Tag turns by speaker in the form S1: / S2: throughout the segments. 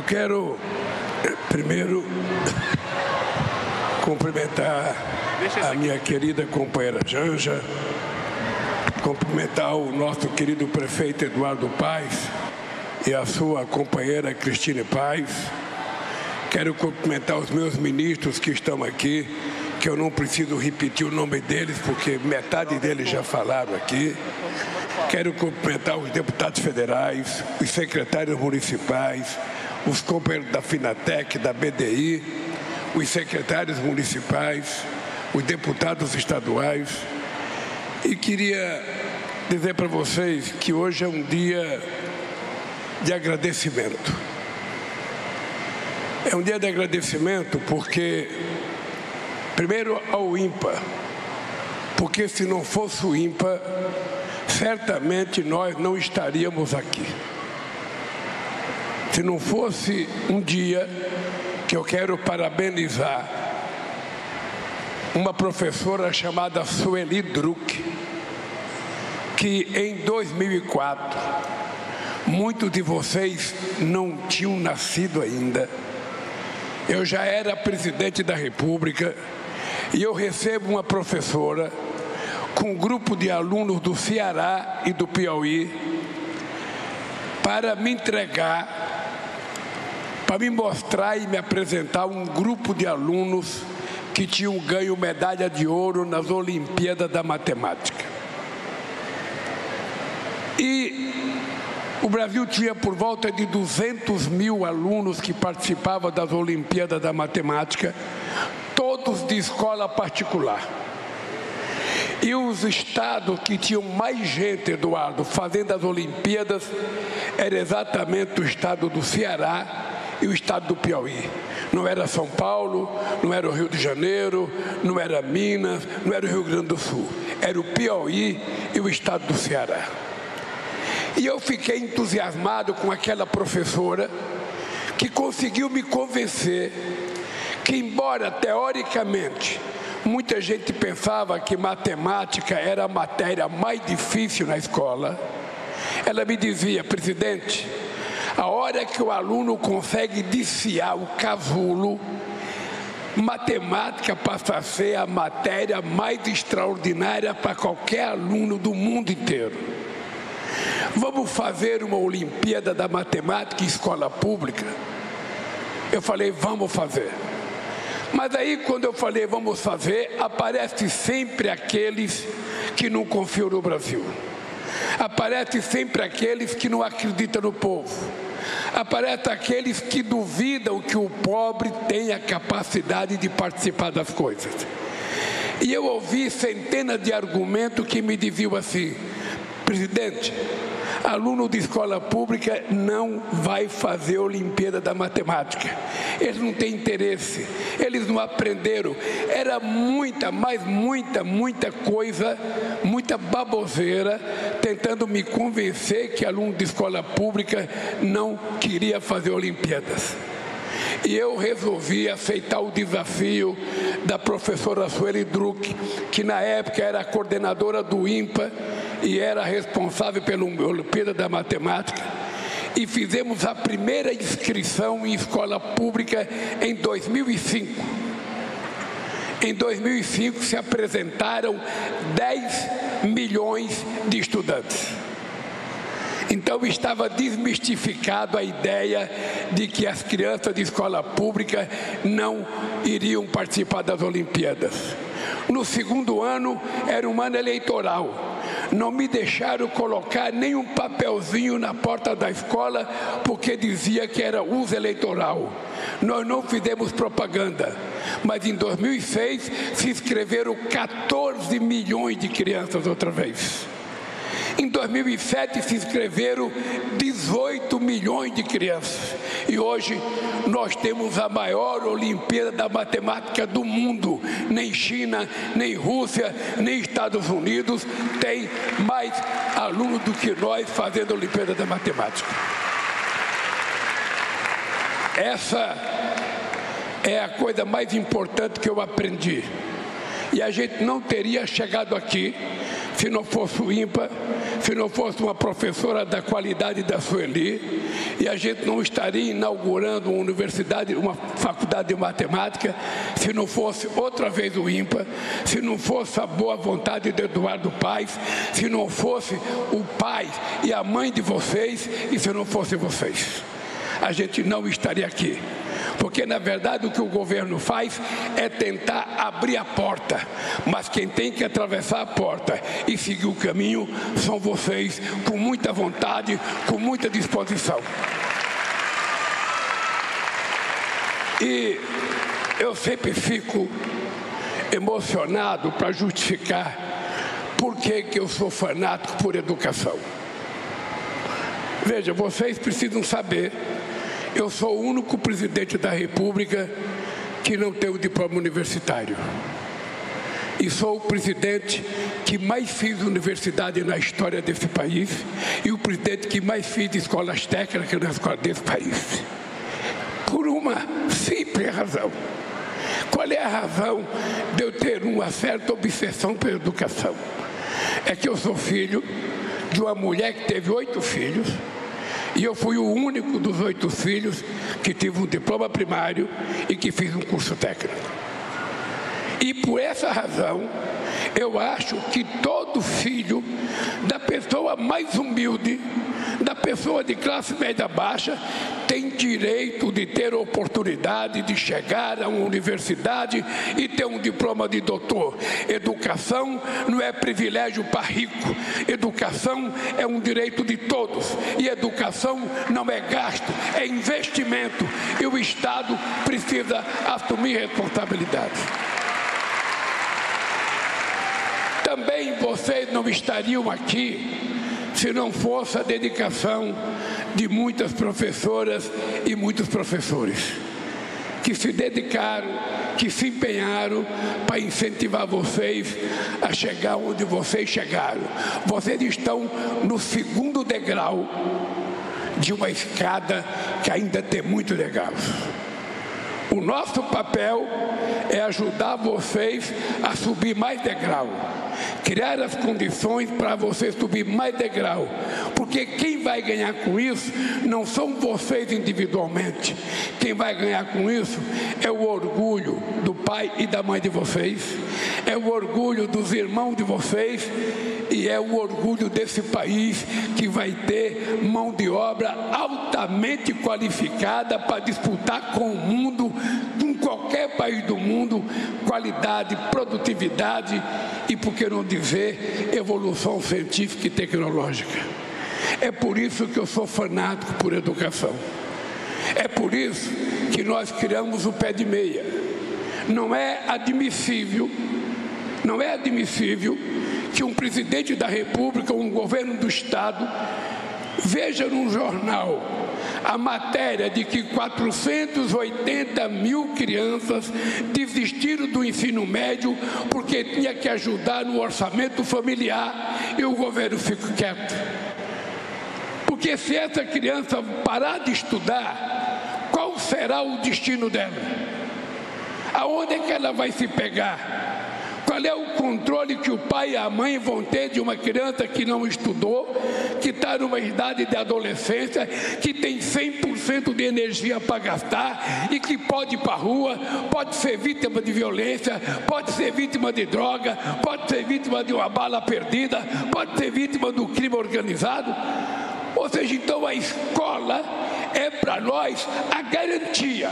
S1: quero primeiro cumprimentar a minha querida companheira Janja, cumprimentar o nosso querido prefeito Eduardo Paes e a sua companheira Cristine Paes. Quero cumprimentar os meus ministros que estão aqui, que eu não preciso repetir o nome deles, porque metade deles já falaram aqui. Quero cumprimentar os deputados federais, os secretários municipais, os companheiros da Finatec, da BDI, os secretários municipais, os deputados estaduais. E queria dizer para vocês que hoje é um dia de agradecimento. É um dia de agradecimento porque, primeiro, ao INPA, porque se não fosse o INPA, certamente nós não estaríamos aqui. Se não fosse um dia que eu quero parabenizar uma professora chamada Sueli Druck, que em 2004, muitos de vocês não tinham nascido ainda. Eu já era presidente da República e eu recebo uma professora com um grupo de alunos do Ceará e do Piauí para me entregar, para me mostrar e me apresentar um grupo de alunos que tinham ganho medalha de ouro nas Olimpíadas da Matemática. E o Brasil tinha por volta de 200 mil alunos que participavam das Olimpíadas da Matemática, todos de escola particular. E os estados que tinham mais gente, Eduardo, fazendo as Olimpíadas, era exatamente o estado do Ceará e o estado do Piauí. Não era São Paulo, não era o Rio de Janeiro, não era Minas, não era o Rio Grande do Sul. Era o Piauí e o estado do Ceará. E eu fiquei entusiasmado com aquela professora que conseguiu me convencer que, embora teoricamente muita gente pensava que matemática era a matéria mais difícil na escola, ela me dizia: presidente, a hora que o aluno consegue desfiar o casulo, matemática passa a ser a matéria mais extraordinária para qualquer aluno do mundo inteiro. Vamos fazer uma Olimpíada da Matemática em escola pública? Eu falei, vamos fazer. Mas aí, quando eu falei vamos fazer, aparece sempre aqueles que não confiam no Brasil. Aparece sempre aqueles que não acreditam no povo. Aparece aqueles que duvidam que o pobre tenha capacidade de participar das coisas. E eu ouvi centenas de argumentos que me diziam assim: presidente, aluno de escola pública não vai fazer a Olimpíada da Matemática. Eles não têm interesse, eles não aprenderam. Era muita, mas muita coisa, muita baboseira, tentando me convencer que aluno de escola pública não queria fazer Olimpíadas. E eu resolvi aceitar o desafio da professora Sueli Druck, que na época era coordenadora do INPA e era responsável pela Olimpíada da Matemática, e fizemos a primeira inscrição em escola pública em 2005. Em 2005 se apresentaram 10 milhões de estudantes. Então estava desmistificado a ideia de que as crianças de escola pública não iriam participar das Olimpíadas. No segundo ano, era um ano eleitoral. Não me deixaram colocar nenhum papelzinho na porta da escola, porque dizia que era uso eleitoral. Nós não fizemos propaganda. Mas em 2006, se inscreveram 14 milhões de crianças outra vez. Em 2007 se inscreveram 18 milhões de crianças. E hoje nós temos a maior Olimpíada da Matemática do mundo. Nem China, nem Rússia, nem Estados Unidos tem mais alunos do que nós fazendo a Olimpíada da Matemática. Essa é a coisa mais importante que eu aprendi. E a gente não teria chegado aqui se não fosse o INPA, se não fosse uma professora da qualidade da Sueli, e a gente não estaria inaugurando uma universidade, uma faculdade de matemática, se não fosse outra vez o INPA, se não fosse a boa vontade de Eduardo Paes, se não fosse o pai e a mãe de vocês, e se não fosse vocês. A gente não estaria aqui. Porque, na verdade, o que o governo faz é tentar abrir a porta. Mas quem tem que atravessar a porta e seguir o caminho são vocês, com muita vontade, com muita disposição. E eu sempre fico emocionado para justificar por que eu sou fanático por educação. Veja, vocês precisam saber, eu sou o único presidente da República que não tem o diploma universitário. E sou o presidente que mais fiz universidade na história desse país e o presidente que mais fiz escolas técnicas na escola desse país. Por uma simples razão. Qual é a razão de eu ter uma certa obsessão pela educação? É que eu sou filho de uma mulher que teve 8 filhos, e eu fui o único dos 8 filhos que tive um diploma primário e que fiz um curso técnico. E por essa razão, eu acho que todo filho da pessoa mais humilde, da pessoa de classe média baixa, tem direito de ter oportunidade de chegar a uma universidade e ter um diploma de doutor. Educação não é privilégio para rico. Educação é um direito de todos. E educação não é gasto, é investimento. E o Estado precisa assumir responsabilidade. Também vocês não estariam aqui se não fosse a dedicação de muitas professoras e muitos professores que se dedicaram, que se empenharam para incentivar vocês a chegar onde vocês chegaram. Vocês estão no segundo degrau de uma escada que ainda tem muito degraus. O nosso papel é ajudar vocês a subir mais degrau, criar as condições para vocês subir mais degrau, porque quem vai ganhar com isso não são vocês individualmente. Quem vai ganhar com isso é o orgulho do pai e da mãe de vocês, é o orgulho dos irmãos de vocês e é o orgulho desse país que vai ter mão de obra altamente qualificada para disputar com o mundo, com qualquer país do mundo, qualidade, produtividade e, por que não dizer, evolução científica e tecnológica. É por isso que eu sou fanático por educação. É por isso que nós criamos o pé de meia. Não é admissível que um presidente da República, um governo do Estado, veja num jornal a matéria de que 480 mil crianças desistiram do ensino médio porque tinha que ajudar no orçamento familiar e o governo fica quieto. Porque se essa criança parar de estudar, qual será o destino dela? Aonde é que ela vai se pegar? Qual é o controle que o pai e a mãe vão ter de uma criança que não estudou, que está numa idade de adolescência, que tem 100% de energia para gastar e que pode ir para a rua, pode ser vítima de violência, pode ser vítima de droga, pode ser vítima de uma bala perdida, pode ser vítima do crime organizado? Ou seja, então a escola é para nós a garantia,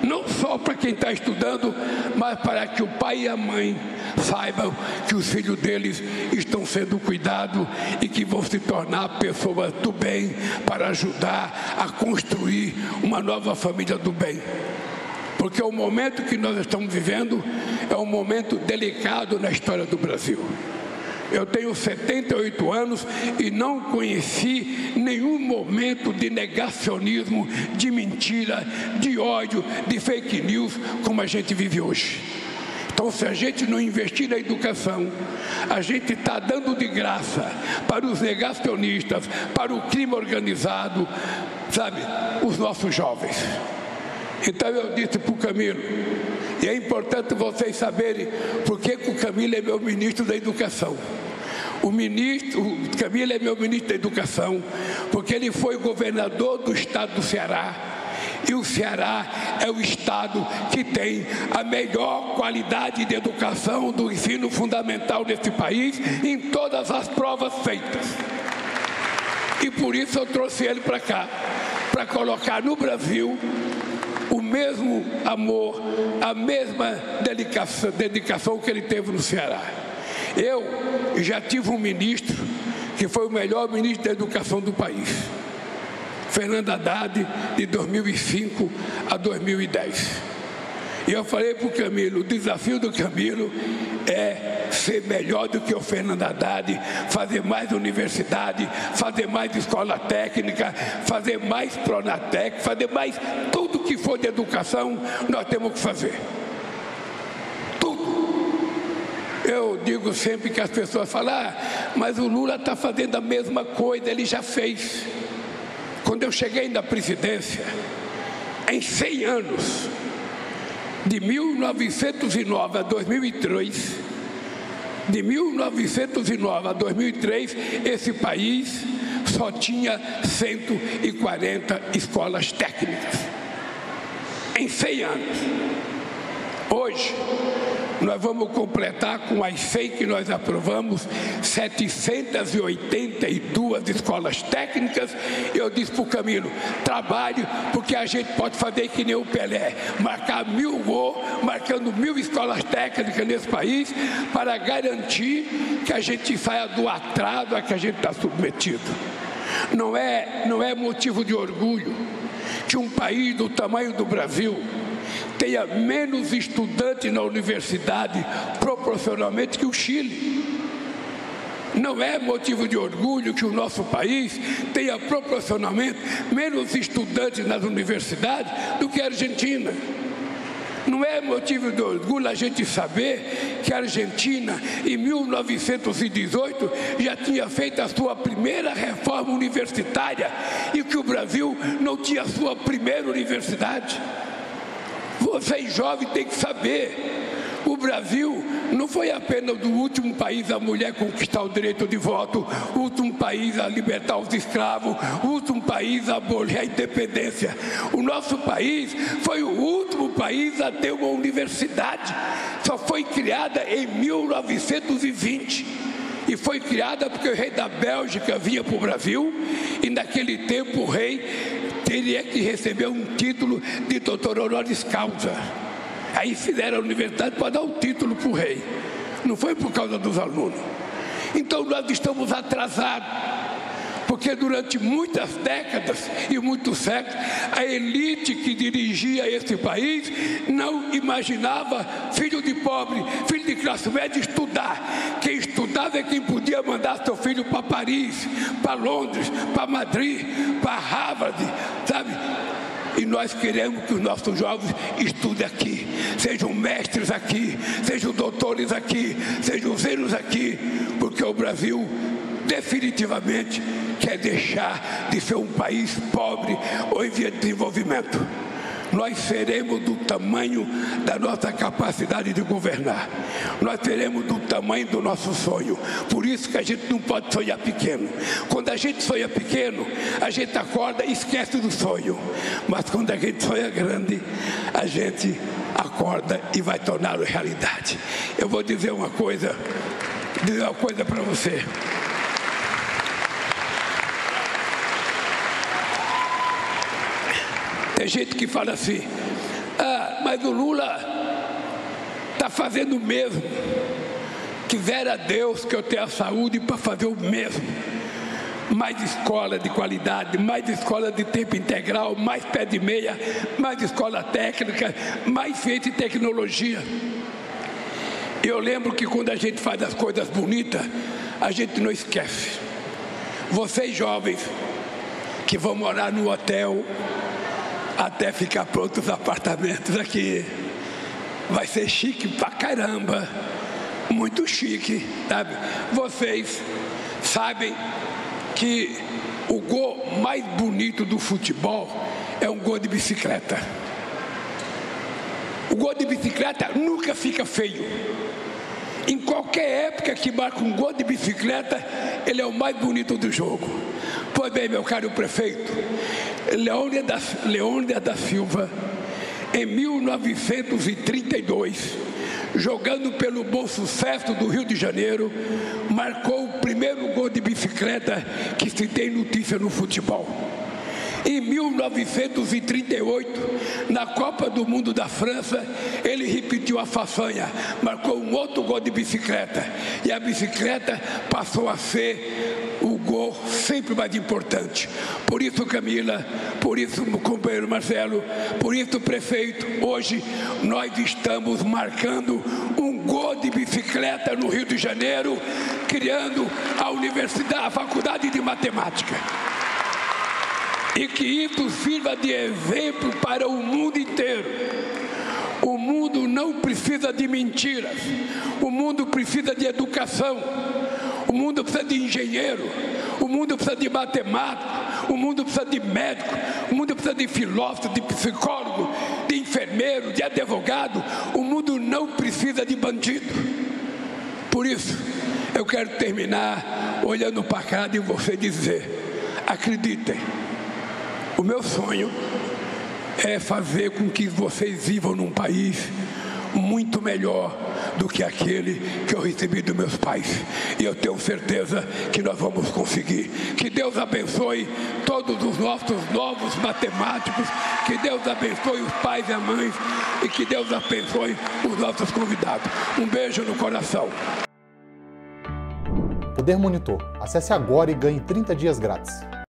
S1: não só para quem está estudando, mas para que o pai e a mãe saibam que os filhos deles estão sendo cuidados e que vão se tornar pessoas do bem para ajudar a construir uma nova família do bem. Porque o momento que nós estamos vivendo é um momento delicado na história do Brasil. Eu tenho 78 anos e não conheci nenhum momento de negacionismo, de mentira, de ódio, de fake news como a gente vive hoje. Então, se a gente não investir na educação, a gente está dando de graça para os negacionistas, para o crime organizado, sabe, os nossos jovens. Então eu disse para o Camilo, e é importante vocês saberem por que o Camilo é meu ministro da Educação. O Camilo é meu ministro da Educação, porque ele foi governador do estado do Ceará. E o Ceará é o estado que tem a melhor qualidade de educação do ensino fundamental nesse país, em todas as provas feitas. E por isso eu trouxe ele para cá, para colocar no Brasil o mesmo amor, a mesma dedicação que ele teve no Ceará. Eu já tive um ministro que foi o melhor ministro da educação do país, Fernando Haddad, de 2005 a 2010. E eu falei para o Camilo, o desafio do Camilo é ser melhor do que o Fernando Haddad, fazer mais universidade, fazer mais escola técnica, fazer mais Pronatec, fazer mais tudo que for de educação, nós temos que fazer. Eu digo sempre que as pessoas falam, mas o Lula está fazendo a mesma coisa, ele já fez. Quando eu cheguei na presidência, em 100 anos, de 1909 a 2003, de 1909 a 2003, esse país só tinha 140 escolas técnicas. Em 100 anos. Hoje, nós vamos completar com as 100 que nós aprovamos, 782 escolas técnicas. Eu disse para o Camilo, trabalhe, porque a gente pode fazer que nem o Pelé, marcar 1000 gols, marcando 1000 escolas técnicas nesse país, para garantir que a gente saia do atraso a que a gente está submetido. Não é motivo de orgulho que um país do tamanho do Brasil tenha menos estudantes na universidade proporcionalmente que o Chile. Não é motivo de orgulho que o nosso país tenha proporcionalmente menos estudantes nas universidades do que a Argentina. Não é motivo de orgulho a gente saber que a Argentina, em 1918, já tinha feito a sua primeira reforma universitária e que o Brasil não tinha a sua primeira universidade. Vocês jovens têm que saber, o Brasil não foi apenas o último país a mulher conquistar o direito de voto, o último país a libertar os escravos, o último país a abolir a independência. O nosso país foi o último país a ter uma universidade. Só foi criada em 1920. E foi criada porque o rei da Bélgica vinha para o Brasil e naquele tempo o rei teria que receber um título de doutor honoris causa. Aí fizeram a universidade para dar o título para o rei. Não foi por causa dos alunos. Então nós estamos atrasados, porque durante muitas décadas e muitos séculos, a elite que dirigia esse país não imaginava filho de pobre, filho de classe média estudar. Quem estudava é quem podia mandar seu filho para Paris, para Londres, para Madrid, para Harvard, sabe? E nós queremos que os nossos jovens estudem aqui, sejam mestres aqui, sejam doutores aqui, sejam useiros aqui, porque o Brasil definitivamente quer deixar de ser um país pobre ou em via de desenvolvimento. Nós seremos do tamanho da nossa capacidade de governar. Nós seremos do tamanho do nosso sonho. Por isso que a gente não pode sonhar pequeno. Quando a gente sonha pequeno, a gente acorda e esquece do sonho. Mas quando a gente sonha grande, a gente acorda e vai torná-lo realidade. Eu vou dizer uma coisa para você. Tem gente que fala assim, mas o Lula está fazendo o mesmo. Quisera Deus que eu tenha saúde para fazer o mesmo. Mais escola de qualidade, mais escola de tempo integral, mais pé de meia, mais escola técnica, mais ciência e tecnologia. Eu lembro que quando a gente faz as coisas bonitas, a gente não esquece. Vocês jovens que vão morar no hotel até ficar prontos os apartamentos aqui, vai ser chique pra caramba, muito chique, sabe? Vocês sabem que o gol mais bonito do futebol é um gol de bicicleta. O gol de bicicleta nunca fica feio. Em qualquer época que marca um gol de bicicleta, ele é o mais bonito do jogo. Pois bem, meu caro prefeito, Leônidas da Silva, em 1932, jogando pelo Bom Sucesso do Rio de Janeiro, marcou o primeiro gol de bicicleta que se tem notícia no futebol. Em 1938, na Copa do Mundo da França, ele repetiu a façanha, marcou um outro gol de bicicleta. E a bicicleta passou a ser o gol sempre mais importante. Por isso, Camila, por isso, companheiro Marcelo, por isso, prefeito, hoje nós estamos marcando um gol de bicicleta no Rio de Janeiro, criando a Faculdade de Matemática. E que isso sirva de exemplo para o mundo inteiro. O mundo não precisa de mentiras. O mundo precisa de educação. O mundo precisa de engenheiro. O mundo precisa de matemático. O mundo precisa de médico. O mundo precisa de filósofo, de psicólogo, de enfermeiro, de advogado. O mundo não precisa de bandido. Por isso, eu quero terminar olhando para cá e você dizer: acreditem. O meu sonho é fazer com que vocês vivam num país muito melhor do que aquele que eu recebi dos meus pais. E eu tenho certeza que nós vamos conseguir. Que Deus abençoe todos os nossos novos matemáticos, que Deus abençoe os pais e as mães, e que Deus abençoe os nossos convidados. Um beijo no coração.
S2: Poder Monitor. Acesse agora e ganhe 30 dias grátis.